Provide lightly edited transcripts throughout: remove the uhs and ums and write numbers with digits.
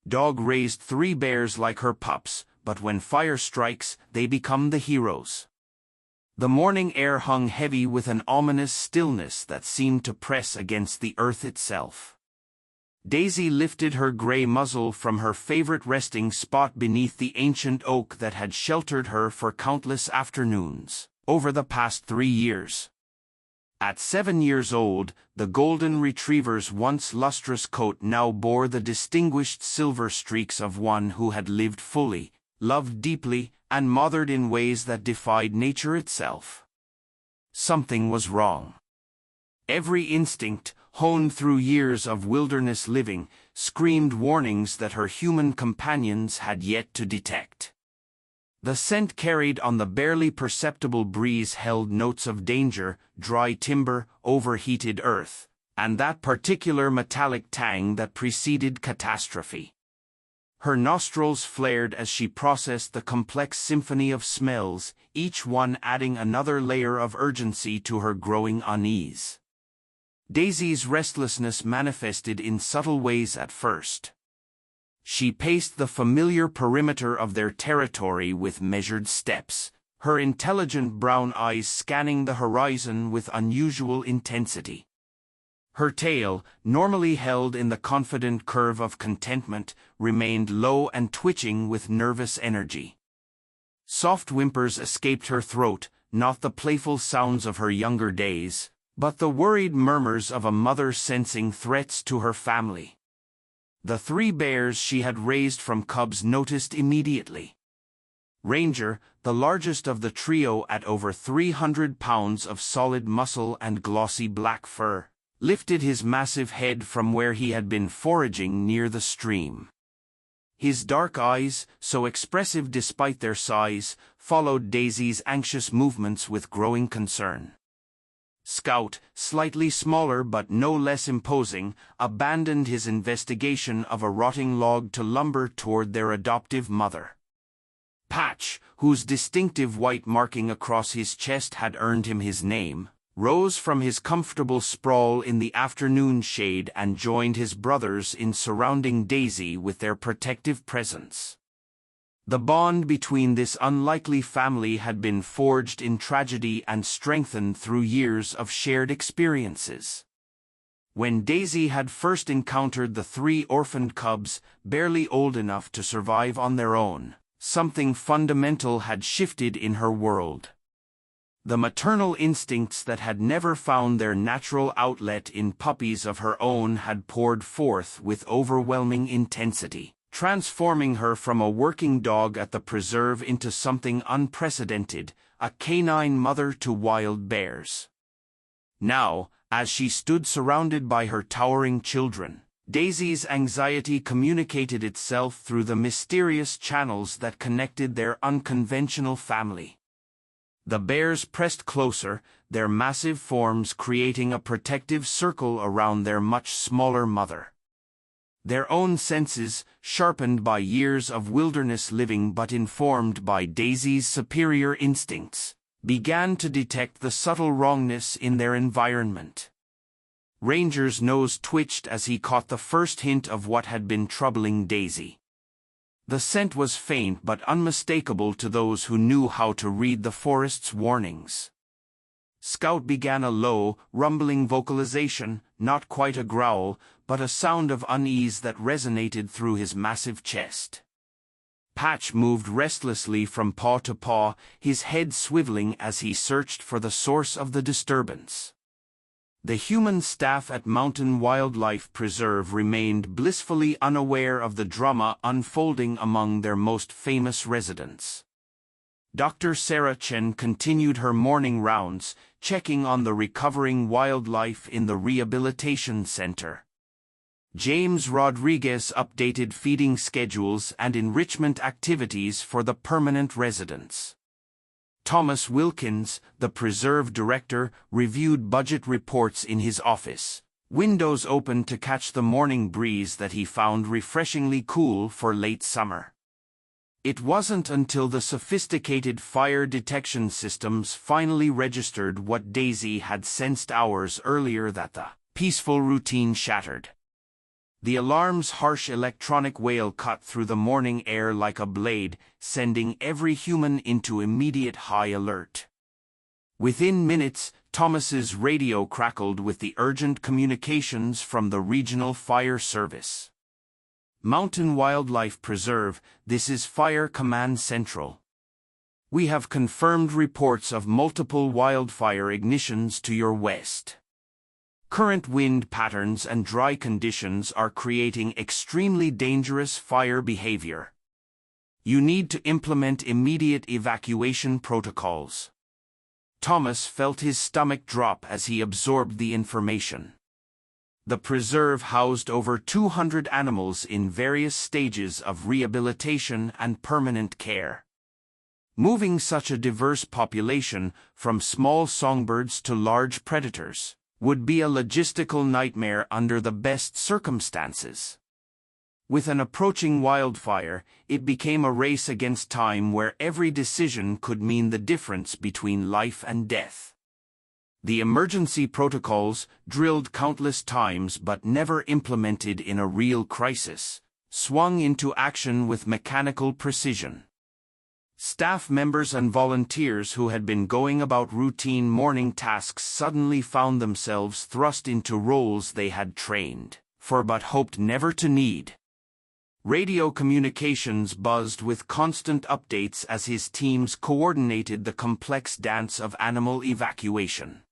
Dog raised 3 bears like her pups, but when fire strikes, they become the heroes. The morning air hung heavy with an ominous stillness that seemed to press against the earth itself. Daisy lifted her gray muzzle from her favorite resting spot beneath the ancient oak that had sheltered her for countless afternoons over the past 3 years. At 7 years old, the golden retriever's once lustrous coat now bore the distinguished silver streaks of one who had lived fully, loved deeply, and mothered in ways that defied nature itself. Something was wrong. Every instinct, honed through years of wilderness living, screamed warnings that her human companions had yet to detect. The scent carried on the barely perceptible breeze held notes of danger, dry timber, overheated earth, and that particular metallic tang that preceded catastrophe. Her nostrils flared as she processed the complex symphony of smells, each one adding another layer of urgency to her growing unease. Daisy's restlessness manifested in subtle ways at first. She paced the familiar perimeter of their territory with measured steps, her intelligent brown eyes scanning the horizon with unusual intensity. Her tail, normally held in the confident curve of contentment, remained low and twitching with nervous energy. Soft whimpers escaped her throat, not the playful sounds of her younger days, but the worried murmurs of a mother sensing threats to her family. The 3 bears she had raised from cubs noticed immediately. Ranger, the largest of the trio at over 300 pounds of solid muscle and glossy black fur, lifted his massive head from where he had been foraging near the stream. His dark eyes, so expressive despite their size, followed Daisy's anxious movements with growing concern. Scout, slightly smaller but no less imposing, abandoned his investigation of a rotting log to lumber toward their adoptive mother. Patch, whose distinctive white marking across his chest had earned him his name, rose from his comfortable sprawl in the afternoon shade and joined his brothers in surrounding Daisy with their protective presence. The bond between this unlikely family had been forged in tragedy and strengthened through years of shared experiences. When Daisy had first encountered the 3 orphaned cubs, barely old enough to survive on their own, something fundamental had shifted in her world. The maternal instincts that had never found their natural outlet in puppies of her own had poured forth with overwhelming intensity, transforming her from a working dog at the preserve into something unprecedented, a canine mother to wild bears. Now, as she stood surrounded by her towering children, Daisy's anxiety communicated itself through the mysterious channels that connected their unconventional family. The bears pressed closer, their massive forms creating a protective circle around their much smaller mother. Their own senses, sharpened by years of wilderness living but informed by Daisy's superior instincts, began to detect the subtle wrongness in their environment. Ranger's nose twitched as he caught the first hint of what had been troubling Daisy. The scent was faint but unmistakable to those who knew how to read the forest's warnings. Scout began a low, rumbling vocalization, not quite a growl, but a sound of unease that resonated through his massive chest. Patch moved restlessly from paw to paw, his head swiveling as he searched for the source of the disturbance. The human staff at Mountain Wildlife Preserve remained blissfully unaware of the drama unfolding among their most famous residents. Dr. Sarah Chen continued her morning rounds, checking on the recovering wildlife in the rehabilitation center. James Rodriguez updated feeding schedules and enrichment activities for the permanent residents. Thomas Wilkins, the preserve director, reviewed budget reports in his office, windows open to catch the morning breeze that he found refreshingly cool for late summer. It wasn't until the sophisticated fire detection systems finally registered what Daisy had sensed hours earlier that the peaceful routine shattered. The alarm's harsh electronic wail cut through the morning air like a blade, sending every human into immediate high alert. Within minutes, Thomas's radio crackled with the urgent communications from the regional fire service. Mountain Wildlife Preserve, this is Fire Command Central. We have confirmed reports of multiple wildfire ignitions to your west. Current wind patterns and dry conditions are creating extremely dangerous fire behavior. You need to implement immediate evacuation protocols. Thomas felt his stomach drop as he absorbed the information. The preserve housed over 200 animals in various stages of rehabilitation and permanent care. Moving such a diverse population, from small songbirds to large predators, would be a logistical nightmare under the best circumstances. With an approaching wildfire, it became a race against time where every decision could mean the difference between life and death. The emergency protocols, drilled countless times but never implemented in a real crisis, swung into action with mechanical precision. Staff members and volunteers who had been going about routine morning tasks suddenly found themselves thrust into roles they had trained for but hoped never to need. Radio communications buzzed with constant updates as his teams coordinated the complex dance of animal evacuation.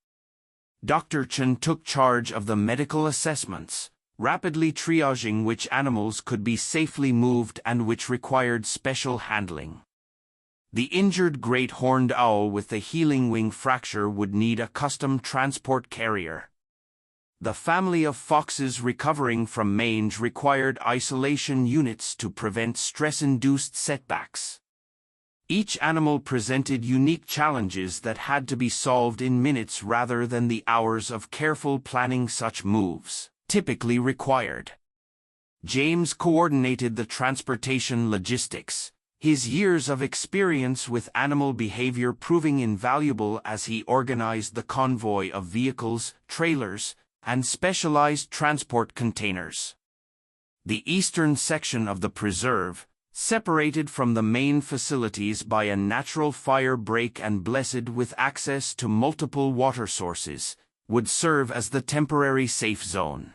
Dr. Chen took charge of the medical assessments, rapidly triaging which animals could be safely moved and which required special handling. The injured great horned owl with the healing wing fracture would need a custom transport carrier. The family of foxes recovering from mange required isolation units to prevent stress-induced setbacks. Each animal presented unique challenges that had to be solved in minutes rather than the hours of careful planning such moves typically required. James coordinated the transportation logistics, his years of experience with animal behavior proving invaluable as he organized the convoy of vehicles, trailers, and specialized transport containers. The eastern section of the preserve, separated from the main facilities by a natural fire break and blessed with access to multiple water sources, would serve as the temporary safe zone.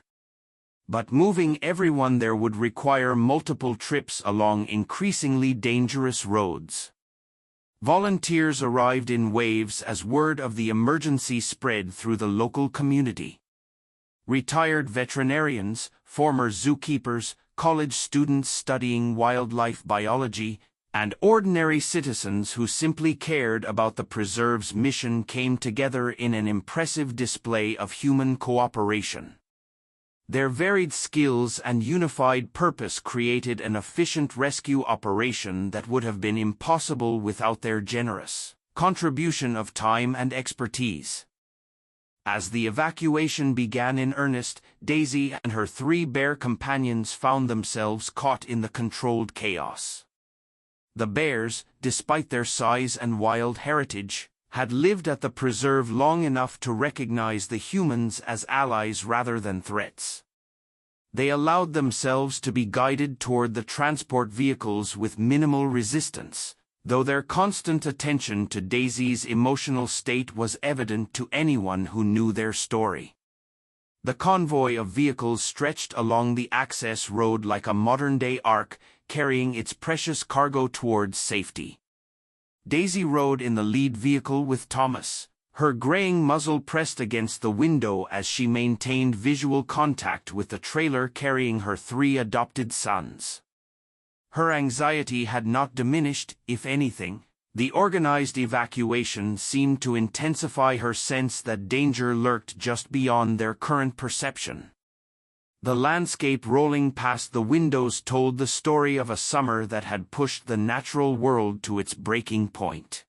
But moving everyone there would require multiple trips along increasingly dangerous roads. Volunteers arrived in waves as word of the emergency spread through the local community. Retired veterinarians, former zookeepers, college students studying wildlife biology, and ordinary citizens who simply cared about the preserve's mission came together in an impressive display of human cooperation. Their varied skills and unified purpose created an efficient rescue operation that would have been impossible without their generous contribution of time and expertise. As the evacuation began in earnest, Daisy and her 3 bear companions found themselves caught in the controlled chaos. The bears, despite their size and wild heritage, had lived at the preserve long enough to recognize the humans as allies rather than threats. They allowed themselves to be guided toward the transport vehicles with minimal resistance, though their constant attention to Daisy's emotional state was evident to anyone who knew their story. The convoy of vehicles stretched along the access road like a modern-day ark, carrying its precious cargo towards safety. Daisy rode in the lead vehicle with Thomas, her graying muzzle pressed against the window as she maintained visual contact with the trailer carrying her 3 adopted sons. Her anxiety had not diminished, if anything. The organized evacuation seemed to intensify her sense that danger lurked just beyond their current perception. The landscape rolling past the windows told the story of a summer that had pushed the natural world to its breaking point.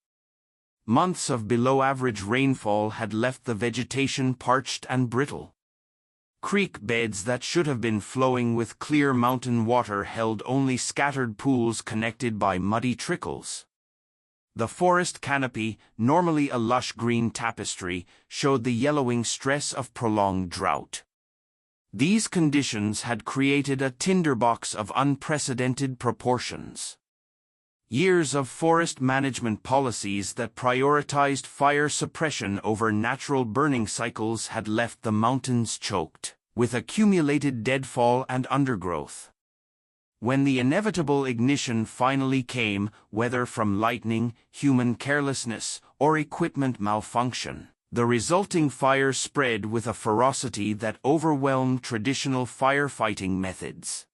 Months of below-average rainfall had left the vegetation parched and brittle. Creek beds that should have been flowing with clear mountain water held only scattered pools connected by muddy trickles. The forest canopy, normally a lush green tapestry, showed the yellowing stress of prolonged drought. These conditions had created a tinderbox of unprecedented proportions. Years of forest management policies that prioritized fire suppression over natural burning cycles had left the mountains choked with accumulated deadfall and undergrowth. When the inevitable ignition finally came, whether from lightning, human carelessness, or equipment malfunction, the resulting fire spread with a ferocity that overwhelmed traditional firefighting methods.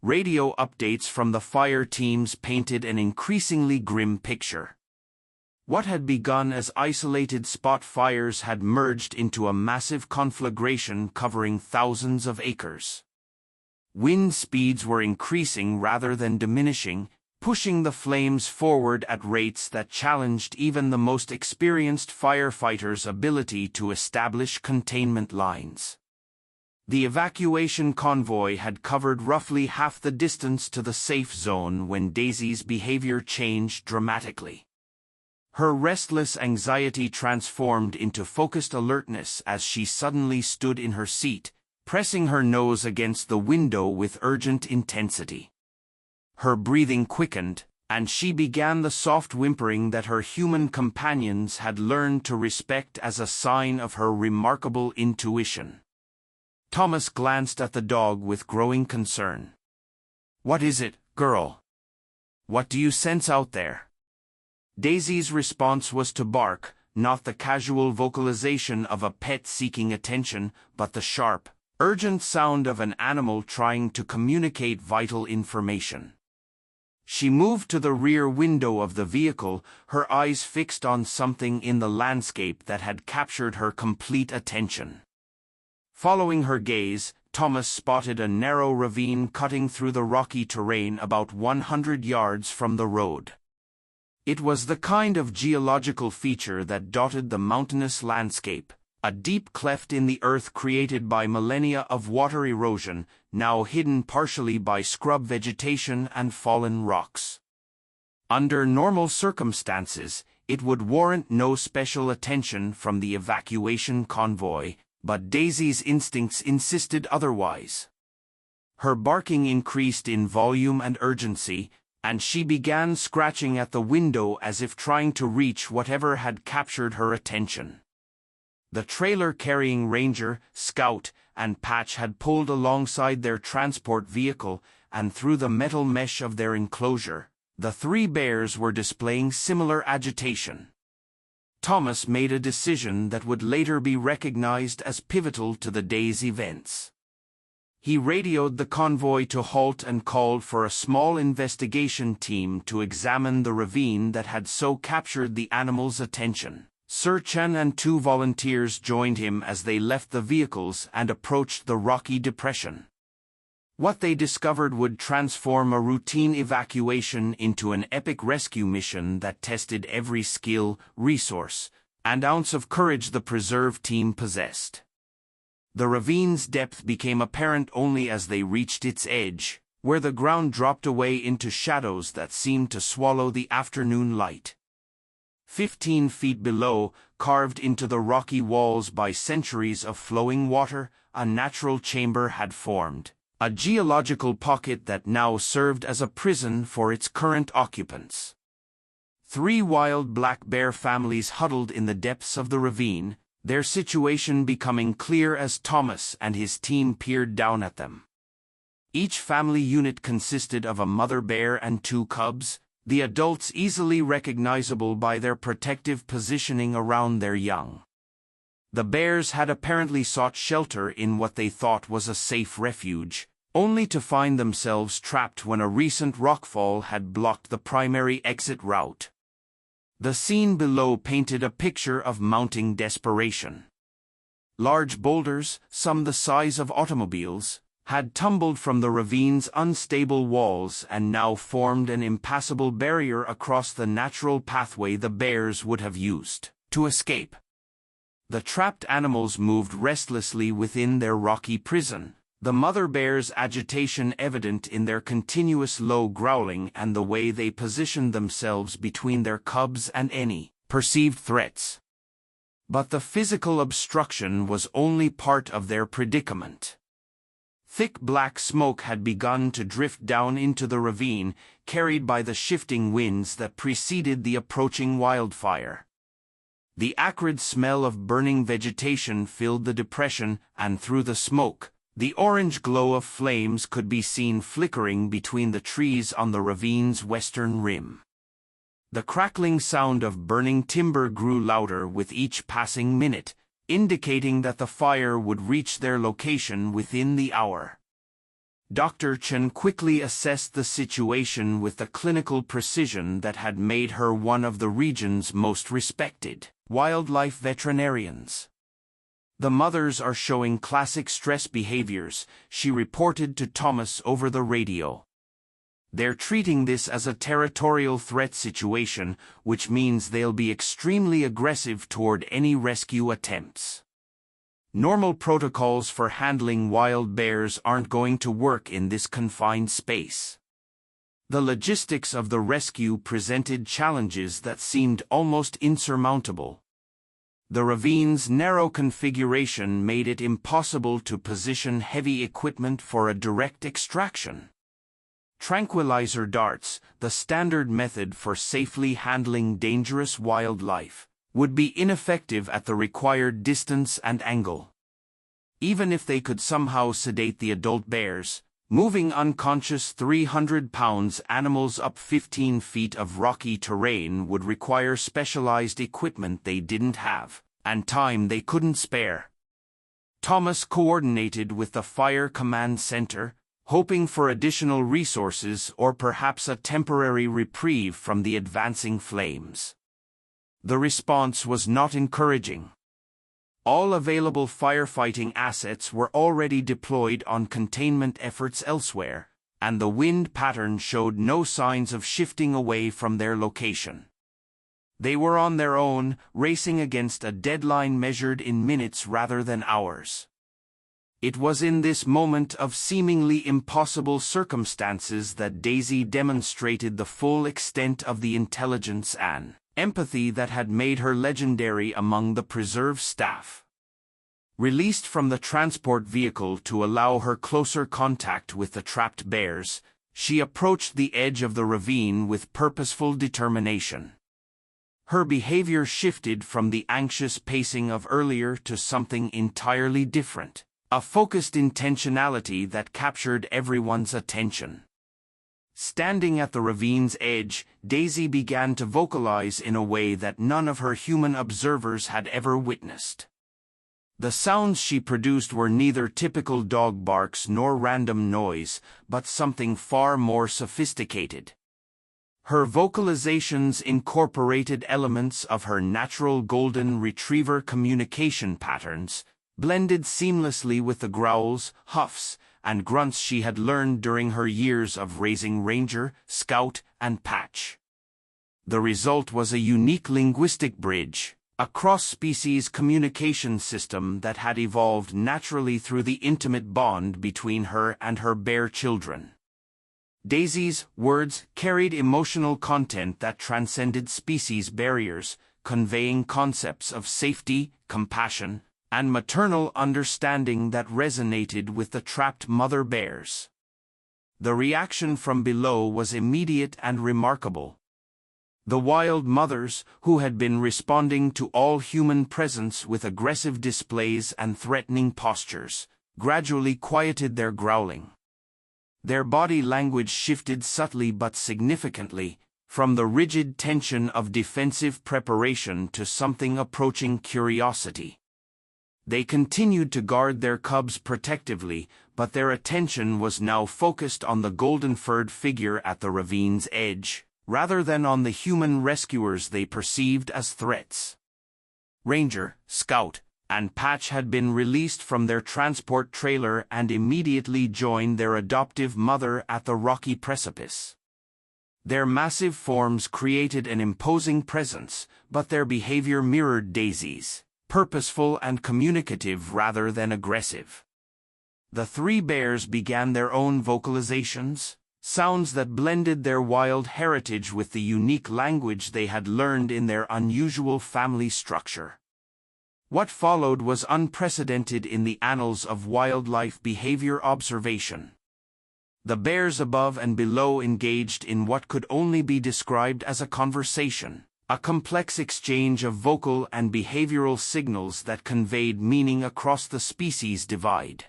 Radio updates from the fire teams painted an increasingly grim picture. What had begun as isolated spot fires had merged into a massive conflagration covering thousands of acres. Wind speeds were increasing rather than diminishing, pushing the flames forward at rates that challenged even the most experienced firefighters' ability to establish containment lines. The evacuation convoy had covered roughly half the distance to the safe zone when Daisy's behavior changed dramatically. Her restless anxiety transformed into focused alertness as she suddenly stood in her seat, pressing her nose against the window with urgent intensity. Her breathing quickened, and she began the soft whimpering that her human companions had learned to respect as a sign of her remarkable intuition. Thomas glanced at the dog with growing concern. "What is it, girl? What do you sense out there?" Daisy's response was to bark, not the casual vocalization of a pet seeking attention, but the sharp, urgent sound of an animal trying to communicate vital information. She moved to the rear window of the vehicle, her eyes fixed on something in the landscape that had captured her complete attention. Following her gaze, Thomas spotted a narrow ravine cutting through the rocky terrain about 100 yards from the road. It was the kind of geological feature that dotted the mountainous landscape, a deep cleft in the earth created by millennia of water erosion, now hidden partially by scrub vegetation and fallen rocks. Under normal circumstances, it would warrant no special attention from the evacuation convoy, but Daisy's instincts insisted otherwise. Her barking increased in volume and urgency, and she began scratching at the window as if trying to reach whatever had captured her attention. The trailer carrying Ranger, Scout, and Patch had pulled alongside their transport vehicle, and through the metal mesh of their enclosure, the three bears were displaying similar agitation. Thomas made a decision that would later be recognized as pivotal to the day's events. He radioed the convoy to halt and called for a small investigation team to examine the ravine that had so captured the animals' attention. Sir Chen and two volunteers joined him as they left the vehicles and approached the rocky depression. What they discovered would transform a routine evacuation into an epic rescue mission that tested every skill, resource, and ounce of courage the preserve team possessed. The ravine's depth became apparent only as they reached its edge, where the ground dropped away into shadows that seemed to swallow the afternoon light. 15 feet below, carved into the rocky walls by centuries of flowing water, a natural chamber had formed, a geological pocket that now served as a prison for its current occupants. 3 wild black bear families huddled in the depths of the ravine, their situation becoming clear as Thomas and his team peered down at them. Each family unit consisted of a mother bear and 2 cubs, the adults easily recognizable by their protective positioning around their young. The bears had apparently sought shelter in what they thought was a safe refuge, only to find themselves trapped when a recent rockfall had blocked the primary exit route. The scene below painted a picture of mounting desperation. Large boulders, some the size of automobiles, had tumbled from the ravine's unstable walls and now formed an impassable barrier across the natural pathway the bears would have used to escape. The trapped animals moved restlessly within their rocky prison, the mother bear's agitation evident in their continuous low growling and the way they positioned themselves between their cubs and any perceived threats. But the physical obstruction was only part of their predicament. Thick black smoke had begun to drift down into the ravine, carried by the shifting winds that preceded the approaching wildfire. The acrid smell of burning vegetation filled the depression, and through the smoke, the orange glow of flames could be seen flickering between the trees on the ravine's western rim. The crackling sound of burning timber grew louder with each passing minute, indicating that the fire would reach their location within the hour. Dr. Chen quickly assessed the situation with the clinical precision that had made her one of the region's most respected wildlife veterinarians. "The mothers are showing classic stress behaviors," she reported to Thomas over the radio. "They're treating this as a territorial threat situation, which means they'll be extremely aggressive toward any rescue attempts. Normal protocols for handling wild bears aren't going to work in this confined space." The logistics of the rescue presented challenges that seemed almost insurmountable. The ravine's narrow configuration made it impossible to position heavy equipment for a direct extraction. Tranquilizer darts, the standard method for safely handling dangerous wildlife, would be ineffective at the required distance and angle. Even if they could somehow sedate the adult bears, moving unconscious 300-pound animals up 15 feet of rocky terrain would require specialized equipment they didn't have, and time they couldn't spare. Thomas coordinated with the Fire Command Center, hoping for additional resources or perhaps a temporary reprieve from the advancing flames. The response was not encouraging. All available firefighting assets were already deployed on containment efforts elsewhere, and the wind pattern showed no signs of shifting away from their location. They were on their own, racing against a deadline measured in minutes rather than hours. It was in this moment of seemingly impossible circumstances that Daisy demonstrated the full extent of the intelligence and empathy that had made her legendary among the preserve staff. Released from the transport vehicle to allow her closer contact with the trapped bears, she approached the edge of the ravine with purposeful determination. Her behavior shifted from the anxious pacing of earlier to something entirely different, a focused intentionality that captured everyone's attention. Standing at the ravine's edge, Daisy began to vocalize in a way that none of her human observers had ever witnessed. The sounds she produced were neither typical dog barks nor random noise, but something far more sophisticated. Her vocalizations incorporated elements of her natural golden retriever communication patterns, blended seamlessly with the growls, huffs, and grunts she had learned during her years of raising Ranger, Scout, and Patch. The result was a unique linguistic bridge, a cross-species communication system that had evolved naturally through the intimate bond between her and her bear children. Daisy's words carried emotional content that transcended species barriers, conveying concepts of safety, compassion, and maternal understanding that resonated with the trapped mother bears. The reaction from below was immediate and remarkable. The wild mothers, who had been responding to all human presence with aggressive displays and threatening postures, gradually quieted their growling. Their body language shifted subtly but significantly, from the rigid tension of defensive preparation to something approaching curiosity. They continued to guard their cubs protectively, but their attention was now focused on the golden-furred figure at the ravine's edge, rather than on the human rescuers they perceived as threats. Ranger, Scout, and Patch had been released from their transport trailer and immediately joined their adoptive mother at the rocky precipice. Their massive forms created an imposing presence, but their behavior mirrored Daisy's, purposeful and communicative rather than aggressive. The three bears began their own vocalizations, sounds that blended their wild heritage with the unique language they had learned in their unusual family structure. What followed was unprecedented in the annals of wildlife behavior observation. The bears above and below engaged in what could only be described as a conversation, a complex exchange of vocal and behavioral signals that conveyed meaning across the species divide.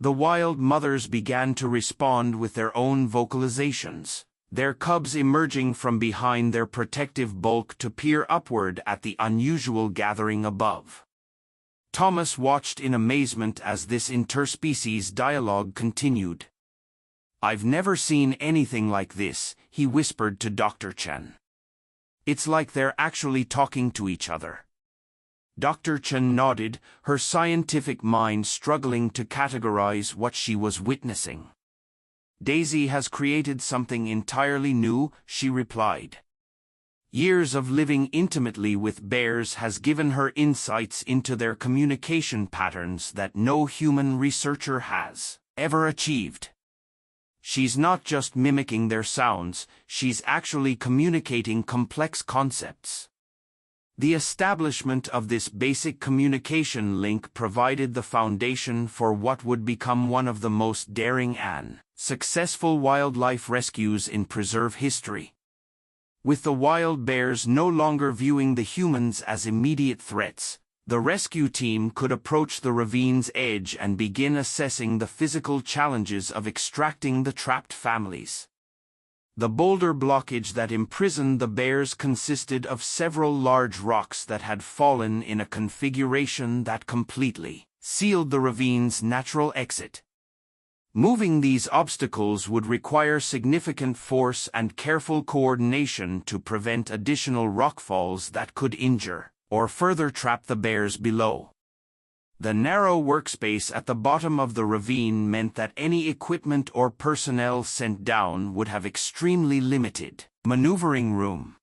The wild mothers began to respond with their own vocalizations, their cubs emerging from behind their protective bulk to peer upward at the unusual gathering above. Thomas watched in amazement as this interspecies dialogue continued. "I've never seen anything like this," he whispered to Dr. Chen. "It's like they're actually talking to each other." Dr. Chen nodded, her scientific mind struggling to categorize what she was witnessing. "Daisy has created something entirely new," she replied. "Years of living intimately with bears has given her insights into their communication patterns that no human researcher has ever achieved. She's not just mimicking their sounds, she's actually communicating complex concepts." The establishment of this basic communication link provided the foundation for what would become one of the most daring and successful wildlife rescues in preserve history. With the wild bears no longer viewing the humans as immediate threats, the rescue team could approach the ravine's edge and begin assessing the physical challenges of extracting the trapped families. The boulder blockage that imprisoned the bears consisted of several large rocks that had fallen in a configuration that completely sealed the ravine's natural exit. Moving these obstacles would require significant force and careful coordination to prevent additional rockfalls that could injure or further trap the bears below. The narrow workspace at the bottom of the ravine meant that any equipment or personnel sent down would have extremely limited maneuvering room.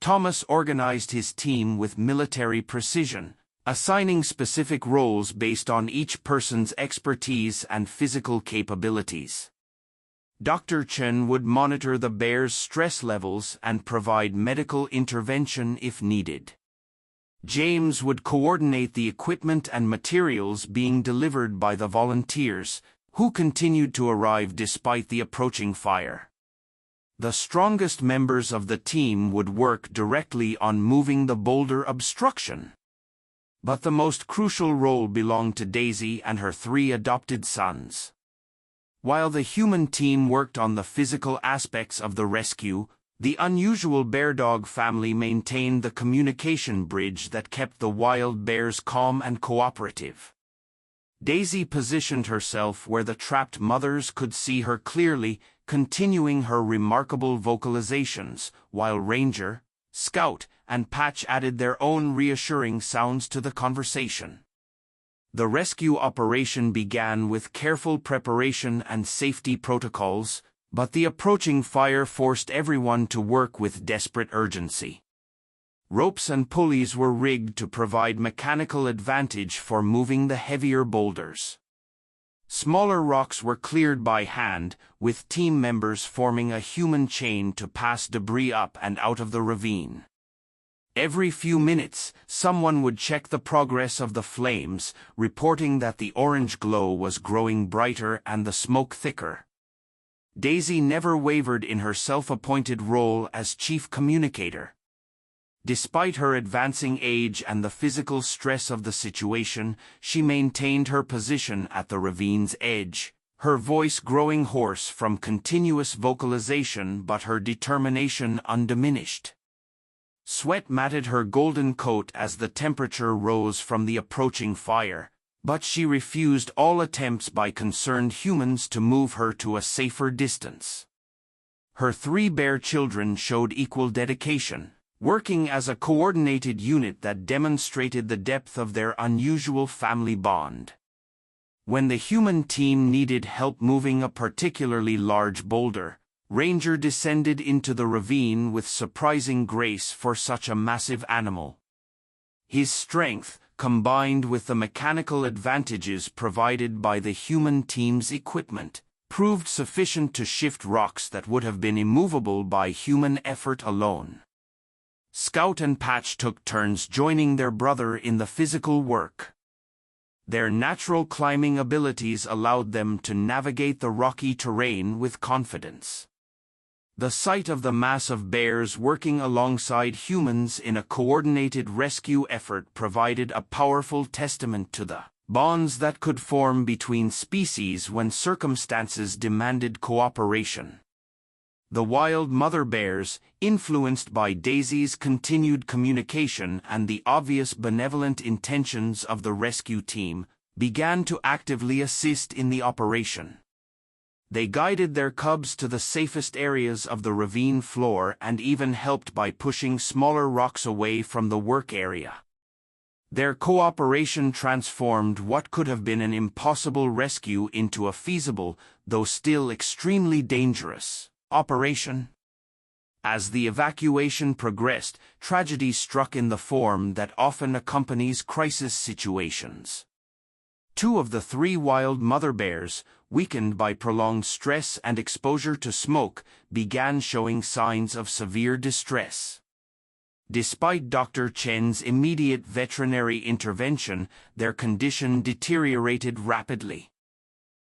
Thomas organized his team with military precision, assigning specific roles based on each person's expertise and physical capabilities. Dr. Chen would monitor the bears' stress levels and provide medical intervention if needed. James would coordinate the equipment and materials being delivered by the volunteers, who continued to arrive despite the approaching fire. The strongest members of the team would work directly on moving the boulder obstruction. But the most crucial role belonged to Daisy and her 3 adopted sons. While the human team worked on the physical aspects of the rescue, the unusual bear dog family maintained the communication bridge that kept the wild bears calm and cooperative. Daisy positioned herself where the trapped mothers could see her clearly, continuing her remarkable vocalizations, while Ranger, Scout, and Patch added their own reassuring sounds to the conversation. The rescue operation began with careful preparation and safety protocols, but the approaching fire forced everyone to work with desperate urgency. Ropes and pulleys were rigged to provide mechanical advantage for moving the heavier boulders. Smaller rocks were cleared by hand, with team members forming a human chain to pass debris up and out of the ravine. Every few minutes, someone would check the progress of the flames, reporting that the orange glow was growing brighter and the smoke thicker. Daisy never wavered in her self-appointed role as chief communicator. Despite her advancing age and the physical stress of the situation, she maintained her position at the ravine's edge, her voice growing hoarse from continuous vocalization but her determination undiminished. Sweat matted her golden coat as the temperature rose from the approaching fire, but she refused all attempts by concerned humans to move her to a safer distance. Her 3 bear children showed equal dedication, working as a coordinated unit that demonstrated the depth of their unusual family bond. When the human team needed help moving a particularly large boulder, Ranger descended into the ravine with surprising grace for such a massive animal. His strength, combined with the mechanical advantages provided by the human team's equipment, proved sufficient to shift rocks that would have been immovable by human effort alone. Scout and Patch took turns joining their brother in the physical work. Their natural climbing abilities allowed them to navigate the rocky terrain with confidence. The sight of the mass of bears working alongside humans in a coordinated rescue effort provided a powerful testament to the bonds that could form between species when circumstances demanded cooperation. The wild mother bears, influenced by Daisy's continued communication and the obvious benevolent intentions of the rescue team, began to actively assist in the operation. They guided their cubs to the safest areas of the ravine floor and even helped by pushing smaller rocks away from the work area. Their cooperation transformed what could have been an impossible rescue into a feasible, though still extremely dangerous, operation. As the evacuation progressed, tragedy struck in the form that often accompanies crisis situations. 2 of the 3 wild mother bears, weakened by prolonged stress and exposure to smoke, began showing signs of severe distress. Despite Dr. Chen's immediate veterinary intervention, their condition deteriorated rapidly.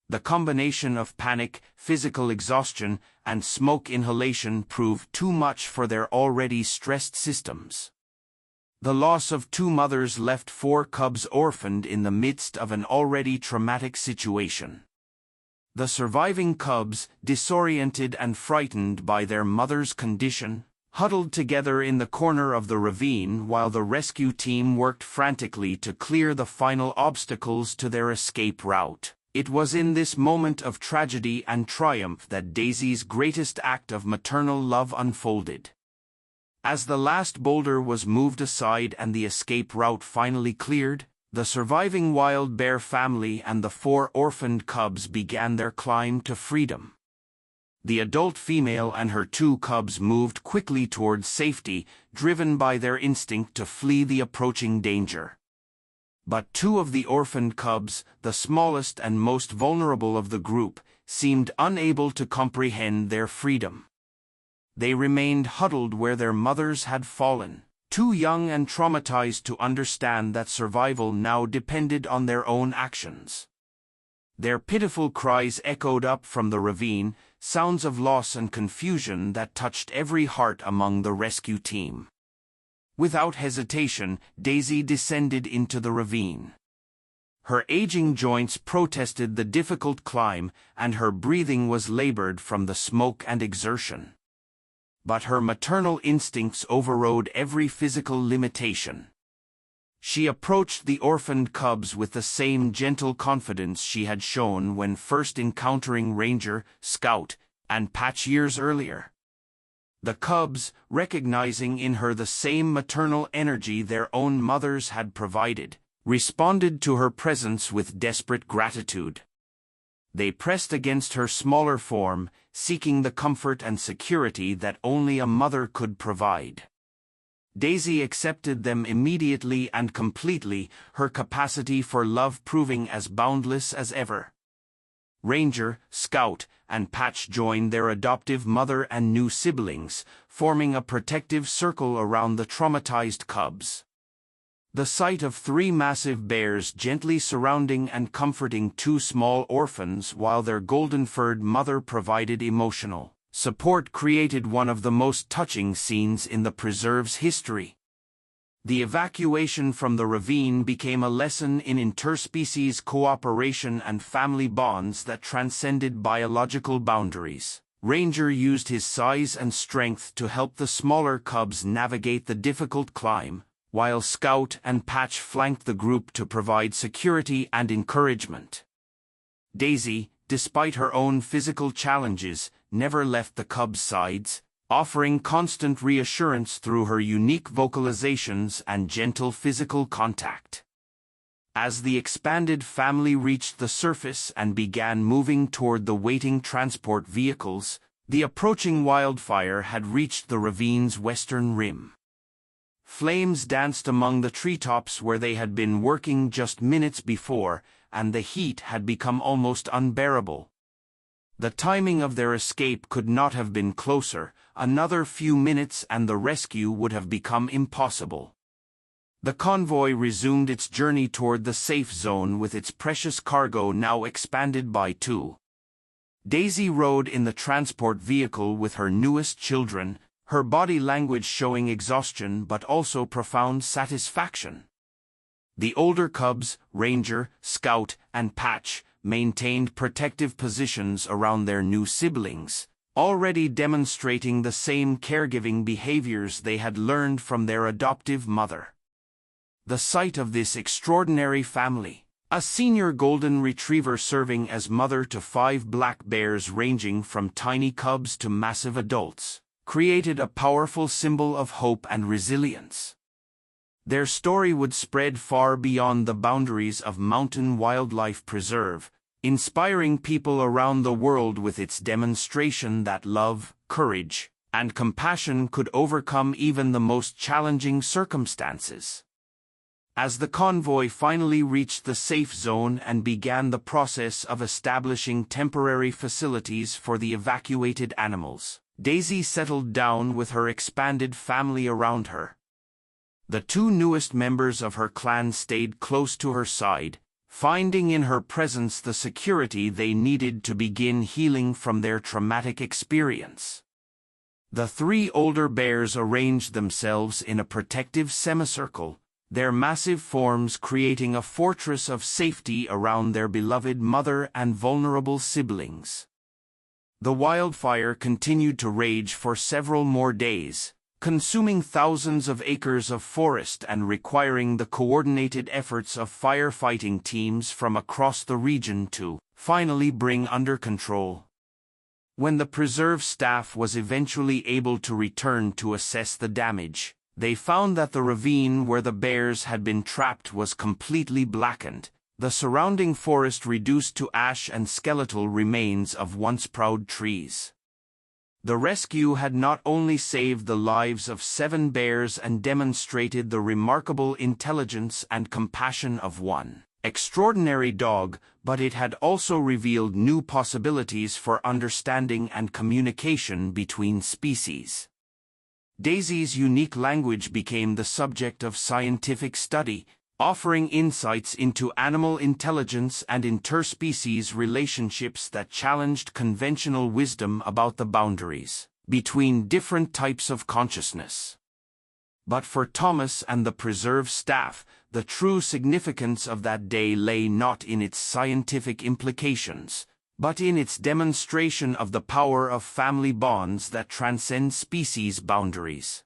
The combination of panic, physical exhaustion, and smoke inhalation proved too much for their already stressed systems. The loss of 2 mothers left 4 cubs orphaned in the midst of an already traumatic situation. The surviving cubs, disoriented and frightened by their mother's condition, huddled together in the corner of the ravine while the rescue team worked frantically to clear the final obstacles to their escape route. It was in this moment of tragedy and triumph that Daisy's greatest act of maternal love unfolded. As the last boulder was moved aside and the escape route finally cleared, the surviving wild bear family and the 4 orphaned cubs began their climb to freedom. The adult female and her 2 cubs moved quickly towards safety, driven by their instinct to flee the approaching danger. But 2 of the orphaned cubs, the smallest and most vulnerable of the group, seemed unable to comprehend their freedom. They remained huddled where their mothers had fallen, too young and traumatized to understand that survival now depended on their own actions. Their pitiful cries echoed up from the ravine, sounds of loss and confusion that touched every heart among the rescue team. Without hesitation, Daisy descended into the ravine. Her aging joints protested the difficult climb, and her breathing was labored from the smoke and exertion. But her maternal instincts overrode every physical limitation. She approached the orphaned cubs with the same gentle confidence she had shown when first encountering Ranger, Scout, and Patch years earlier. The cubs, recognizing in her the same maternal energy their own mothers had provided, responded to her presence with desperate gratitude. They pressed against her smaller form, seeking the comfort and security that only a mother could provide. Daisy accepted them immediately and completely, her capacity for love proving as boundless as ever. Ranger, Scout, and Patch joined their adoptive mother and new siblings, forming a protective circle around the traumatized cubs. The sight of 3 massive bears gently surrounding and comforting 2 small orphans while their golden-furred mother provided emotional support created one of the most touching scenes in the preserve's history. The evacuation from the ravine became a lesson in interspecies cooperation and family bonds that transcended biological boundaries. Ranger used his size and strength to help the smaller cubs navigate the difficult climb, while Scout and Patch flanked the group to provide security and encouragement. Daisy, despite her own physical challenges, never left the cubs' sides, offering constant reassurance through her unique vocalizations and gentle physical contact. As the expanded family reached the surface and began moving toward the waiting transport vehicles, the approaching wildfire had reached the ravine's western rim. Flames danced among the treetops where they had been working just minutes before, and the heat had become almost unbearable. The timing of their escape could not have been closer. Another few minutes and the rescue would have become impossible. The convoy resumed its journey toward the safe zone with its precious cargo now expanded by 2. Daisy rode in the transport vehicle with her newest children, her body language showing exhaustion but also profound satisfaction. The older cubs, Ranger, Scout, and Patch, maintained protective positions around their new siblings, already demonstrating the same caregiving behaviors they had learned from their adoptive mother. The sight of this extraordinary family, a senior golden retriever serving as mother to 5 black bears ranging from tiny cubs to massive adults, created a powerful symbol of hope and resilience. Their story would spread far beyond the boundaries of Mountain Wildlife Preserve, inspiring people around the world with its demonstration that love, courage, and compassion could overcome even the most challenging circumstances. As the convoy finally reached the safe zone and began the process of establishing temporary facilities for the evacuated animals, Daisy settled down with her expanded family around her. The 2 newest members of her clan stayed close to her side, finding in her presence the security they needed to begin healing from their traumatic experience. The 3 older bears arranged themselves in a protective semicircle, their massive forms creating a fortress of safety around their beloved mother and vulnerable siblings. The wildfire continued to rage for several more days, consuming thousands of acres of forest and requiring the coordinated efforts of firefighting teams from across the region to finally bring under control. When the preserve staff was eventually able to return to assess the damage, they found that the ravine where the bears had been trapped was completely blackened, the surrounding forest reduced to ash and skeletal remains of once proud trees. The rescue had not only saved the lives of 7 bears and demonstrated the remarkable intelligence and compassion of one extraordinary dog, but it had also revealed new possibilities for understanding and communication between species. Daisy's unique language became the subject of scientific study, offering insights into animal intelligence and interspecies relationships that challenged conventional wisdom about the boundaries between different types of consciousness. But for Thomas and the preserve staff, the true significance of that day lay not in its scientific implications, but in its demonstration of the power of family bonds that transcend species boundaries.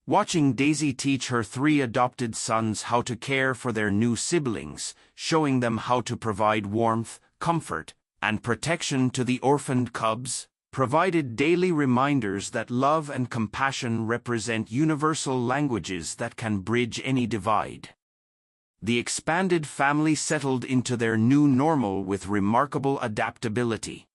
Watching Daisy teach her 3 adopted sons how to care for their new siblings, showing them how to provide warmth, comfort, and protection to the orphaned cubs, provided daily reminders that love and compassion represent universal languages that can bridge any divide. The expanded family settled into their new normal with remarkable adaptability.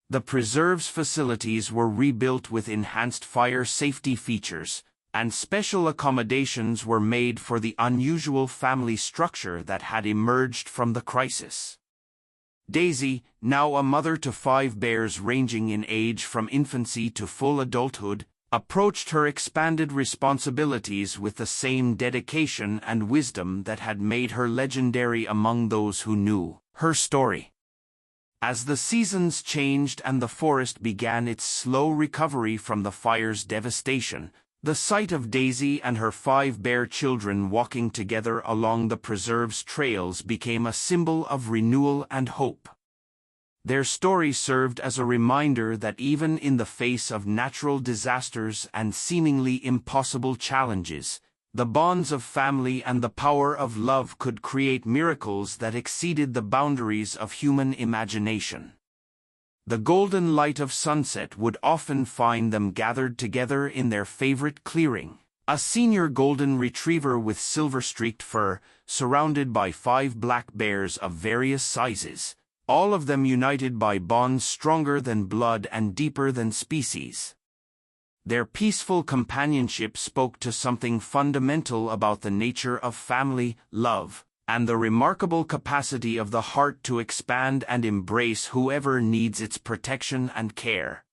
The preserve's facilities were rebuilt with enhanced fire safety features, and special accommodations were made for the unusual family structure that had emerged from the crisis. Daisy, now a mother to 5 bears ranging in age from infancy to full adulthood, approached her expanded responsibilities with the same dedication and wisdom that had made her legendary among those who knew her story. As the seasons changed and the forest began its slow recovery from the fire's devastation, the sight of Daisy and her 5 bear children walking together along the preserve's trails became a symbol of renewal and hope. Their story served as a reminder that even in the face of natural disasters and seemingly impossible challenges, the bonds of family and the power of love could create miracles that exceeded the boundaries of human imagination. The golden light of sunset would often find them gathered together in their favorite clearing, a senior golden retriever with silver-streaked fur, surrounded by 5 black bears of various sizes, all of them united by bonds stronger than blood and deeper than species. Their peaceful companionship spoke to something fundamental about the nature of family, love, and the remarkable capacity of the heart to expand and embrace whoever needs its protection and care.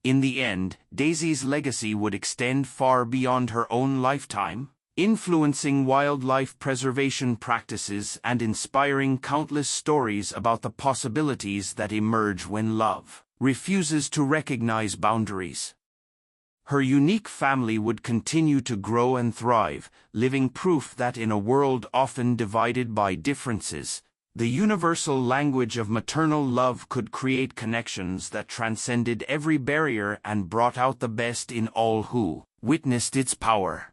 In the end, Daisy's legacy would extend far beyond her own lifetime, influencing wildlife preservation practices and inspiring countless stories about the possibilities that emerge when love refuses to recognize boundaries. Her unique family would continue to grow and thrive, living proof that in a world often divided by differences, the universal language of maternal love could create connections that transcended every barrier and brought out the best in all who witnessed its power.